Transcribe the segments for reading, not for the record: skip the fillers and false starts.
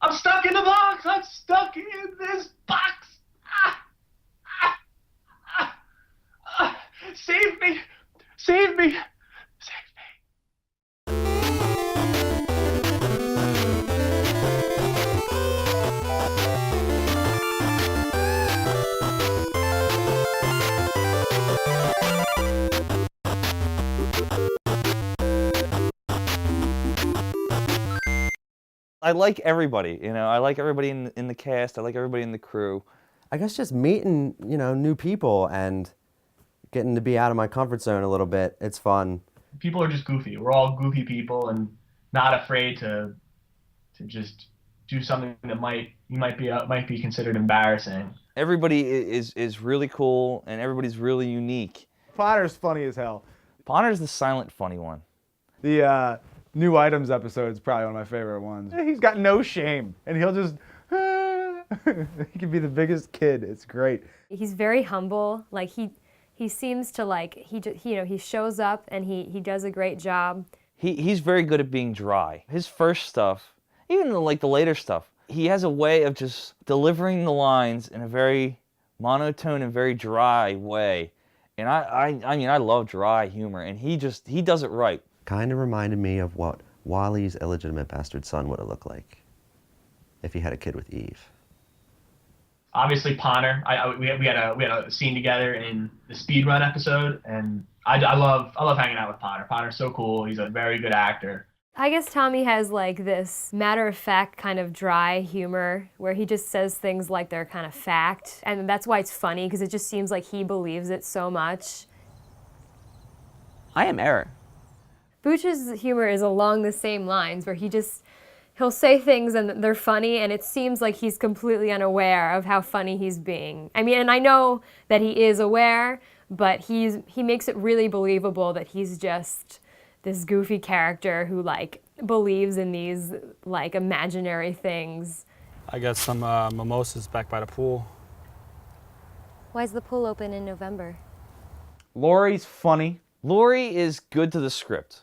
I'm stuck in the box. I'm stuck in this box. Ah, ah, ah, ah. Save me. Save me. Save me. I like everybody, you know. I like everybody in the cast. I like everybody in the crew. I guess just meeting, new people and getting to be out of my comfort zone a little bit. It's fun. People are just goofy. We're all goofy people and not afraid to just do something that might be considered embarrassing. Everybody is really cool, and everybody's really unique. Potter's funny as hell. Potter's the silent funny one. The New Items episode is probably one of my favorite ones. He's got no shame, and he'll just, he can be the biggest kid. It's great. He's very humble. Like he seems to he shows up and he does a great job. He's very good at being dry. His first stuff, even the later stuff, he has a way of just delivering the lines in a very monotone and very dry way. And I mean, I love dry humor, and he does it right. Kind of reminded me of what Wally's illegitimate bastard son would have looked like if he had a kid with Eve. Obviously, Potter. We had a scene together in the speedrun episode, and I love hanging out with Potter. Potter's so cool. He's a very good actor. I guess Tommy has like this matter-of-fact kind of dry humor where he just says things like they're kind of fact, and that's why it's funny, because it just seems like he believes it so much. I am Eric. Booch's humor is along the same lines where he'll say things and they're funny, and it seems like he's completely unaware of how funny he's being. I mean, and I know that he is aware, but he makes it really believable that he's just this goofy character who like believes in these like imaginary things. I got some mimosas back by the pool. Why is the pool open in November? Lori's funny. Lori is good to the script.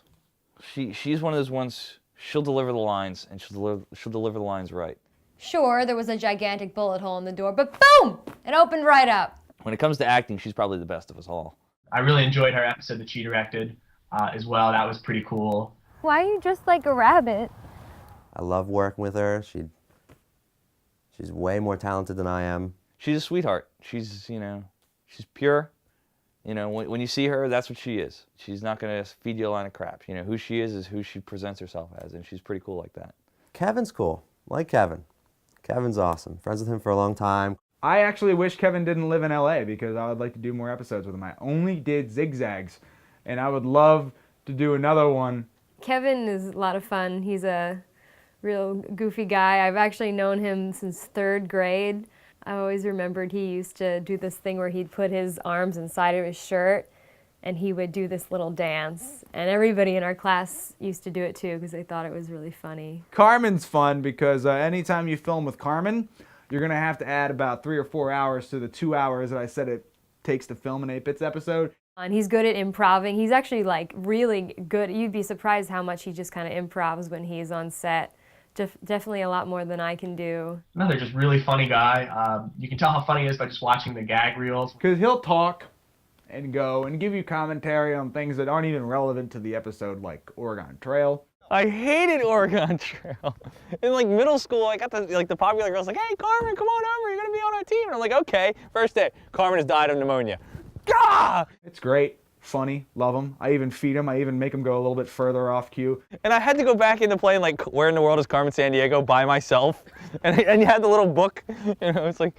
She's one of those ones. She'll deliver the lines, and she'll deliver the lines right. Sure, there was a gigantic bullet hole in the door, but boom! It opened right up. When it comes to acting, she's probably the best of us all. I really enjoyed her episode that she directed as well. That was pretty cool. Why are you just like a rabbit? I love working with her. She's way more talented than I am. She's a sweetheart. She's pure. When you see her, that's what she is. She's not going to feed you a line of crap. Who she is who she presents herself as, and she's pretty cool like that. Kevin's cool. Like Kevin. Kevin's awesome. Friends with him for a long time. I actually wish Kevin didn't live in LA because I would like to do more episodes with him. I only did Zigzags, and I would love to do another one. Kevin is a lot of fun. He's a real goofy guy. I've actually known him since 3rd grade. I always remembered he used to do this thing where he'd put his arms inside of his shirt and he would do this little dance. And everybody in our class used to do it too because they thought it was really funny. Carmen's fun because anytime you film with Carmen, you're going to have to add about 3 or 4 hours to the 2 hours that I said it takes to film an 8-Bits episode. And he's good at improving. He's actually like really good. You'd be surprised how much he just kind of improvs when he's on set. Definitely a lot more than I can do. Another just really funny guy. You can tell how funny he is by just watching the gag reels. Because he'll talk and go and give you commentary on things that aren't even relevant to the episode, like Oregon Trail. I hated Oregon Trail. In middle school, I got the popular girls like, "Hey, Carmen, come on over. You're gonna be on our team." And I'm like, "Okay." First day, Carmen has died of pneumonia. Gah! It's great, funny, love him. I even feed him. I even make him go a little bit further off cue. And I had to go back into playing Where in the World is Carmen Sandiego by myself. And you had the little book, it's like,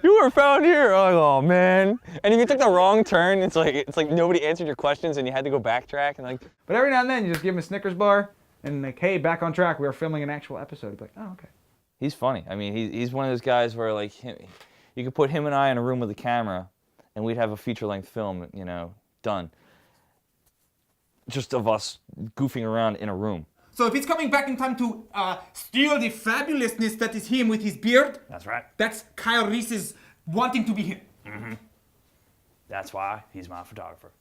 "You were found here." I'm like, "Oh man." And if you took the wrong turn, it's like nobody answered your questions and you had to go babacktrack and But every now and then you just give him a Snickers bar and "Hey, back on track. We are filming an actual episode." He's like, "Oh, okay." He's funny. I mean, he's one of those guys where you could put him and I in a room with a camera and we'd have a feature-length film, done. Just of us goofing around in a room. So if he's coming back in time to steal the fabulousness that is him with his beard, That's right. that's Kyle Reese's wanting to be him. Mm-hmm. That's why he's my photographer.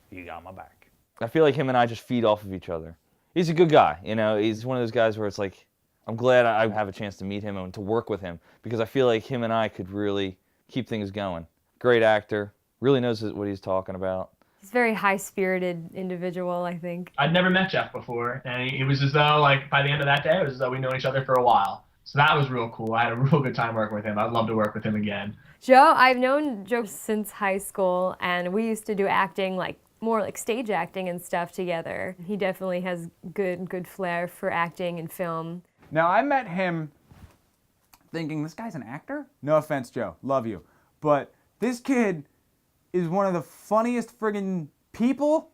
He got my back. I feel like him and I just feed off of each other. He's a good guy, He's one of those guys where it's like, I'm glad I have a chance to meet him and to work with him because I feel like him and I could really keep things going. Great actor, really knows what he's talking about. He's a very high-spirited individual, I think. I'd never met Jeff before, and it was as though, like, by the end of that day, it was as though we'd known each other for a while. So that was real cool. I had a real good time working with him. I'd love to work with him again. Joe, I've known Joe since high school, and we used to do acting, like more like stage acting and stuff together. He definitely has good flair for acting and film. Now, I met him thinking, this guy's an actor? No offense, Joe. Love you. But this kid is one of the funniest friggin' people.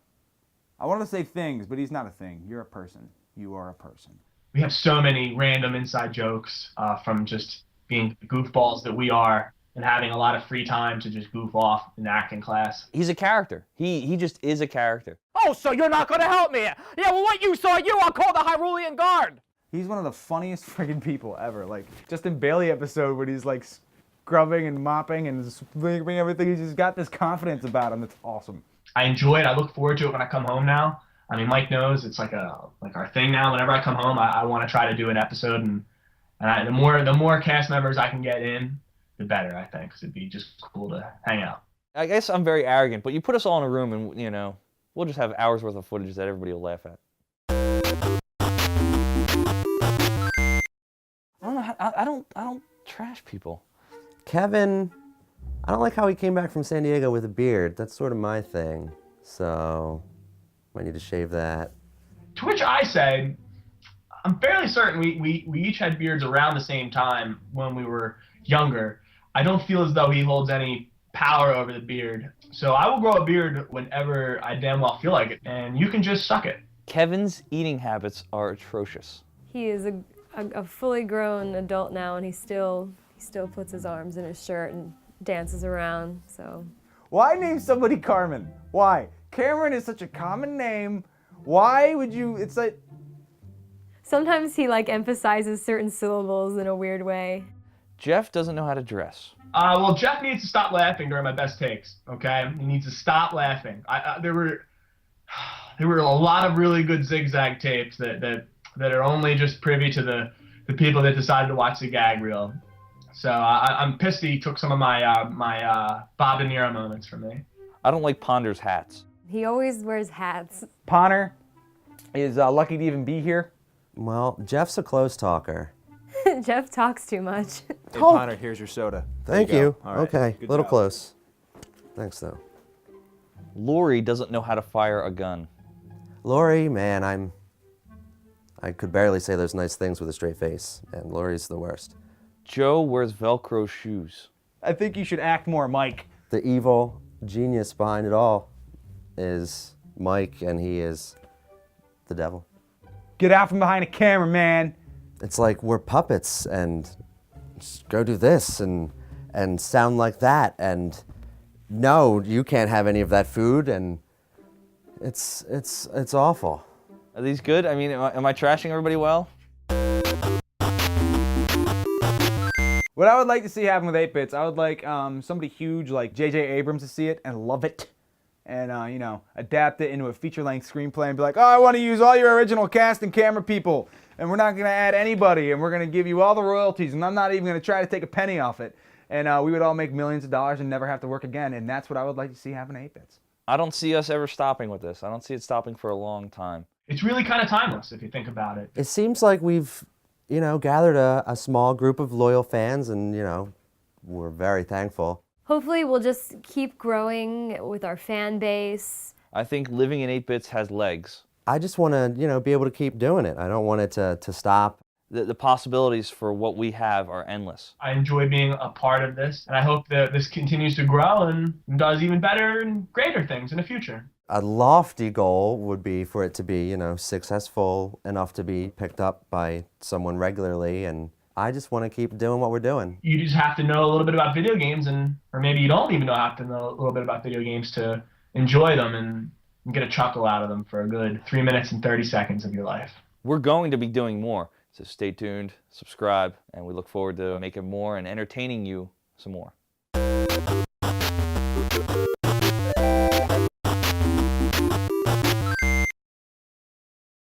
I want to say things, but he's not a thing. You're a person. You are a person. We have so many random inside jokes from just being goofballs that we are and having a lot of free time to just goof off in acting class. He's a character. He just is a character. Oh, so you're not gonna help me? Yeah, well, what you saw, I'll call the Hyrulean Guard. He's one of the funniest friggin' people ever. Like, Justin Bailey episode when he's like scrubbing and mopping and sweeping everything. He's just got this confidence about him that's awesome. I enjoy it. I look forward to it when I come home now. I mean, Mike knows it's like our thing now. Whenever I come home, I want to try to do an episode, and the more cast members I can get in, the better, I think, because it'd be just cool to hang out. I guess I'm very arrogant, but you put us all in a room and, we'll just have hours worth of footage that everybody will laugh at. I don't know. I don't trash people. Kevin, I don't like how he came back from San Diego with a beard. That's sort of my thing. So, might need to shave that. To which I say, I'm fairly certain we each had beards around the same time when we were younger. I don't feel as though he holds any power over the beard. So I will grow a beard whenever I damn well feel like it, and you can just suck it. Kevin's eating habits are atrocious. He is a fully grown adult now, and he still puts his arms in his shirt and dances around, so. Why name somebody Carmen? Why? Cameron is such a common name. Why would you, it's like... Sometimes he like emphasizes certain syllables in a weird way. Jeff doesn't know how to dress. Well, Jeff needs to stop laughing during my best takes, okay? He needs to stop laughing. There were a lot of really good zigzag tapes that are only just privy to the people that decided to watch the gag reel. So I'm pissed he took some of my my Bob De Niro moments from me. I don't like Ponder's hats. He always wears hats. Ponder is lucky to even be here. Well, Jeff's a close talker. Jeff talks too much. Hey, Connor, here's your soda. Thank you. All right. Okay, Good a little job. close. Thanks, though. Lori doesn't know how to fire a gun. Lori, man, I could barely say those nice things with a straight face, and Lori's the worst. Joe wears Velcro shoes. I think you should act more Mike. The evil genius behind it all is Mike, and he is the devil. Get out from behind a camera, man. It's like we're puppets, and just go do this and sound like that, and no, you can't have any of that food, and it's awful. Are these good? I mean, am I trashing everybody well? What I would like to see happen with 8-Bits, I would like somebody huge like J.J. Abrams to see it and love it, and adapt it into a feature-length screenplay and be like, oh, I want to use all your original cast and camera people, and we're not going to add anybody, and we're going to give you all the royalties, and I'm not even going to try to take a penny off it, and we would all make millions of dollars and never have to work again, and that's what I would like to see happen to 8-Bits. I don't see us ever stopping with this. I don't see it stopping for a long time. It's really kind of timeless if you think about it. It seems like we've, gathered a small group of loyal fans, and, we're very thankful. Hopefully we'll just keep growing with our fan base. I think living in 8-Bits has legs. I just want to, be able to keep doing it. I don't want it to stop. The possibilities for what we have are endless. I enjoy being a part of this, and I hope that this continues to grow and does even better and greater things in the future. A lofty goal would be for it to be, successful enough to be picked up by someone regularly, and I just want to keep doing what we're doing. You just have to know a little bit about video games, or maybe you don't even have to know a little bit about video games to enjoy them and get a chuckle out of them for a good 3 minutes and 30 seconds of your life. We're going to be doing more, so stay tuned, subscribe, and we look forward to making more and entertaining you some more.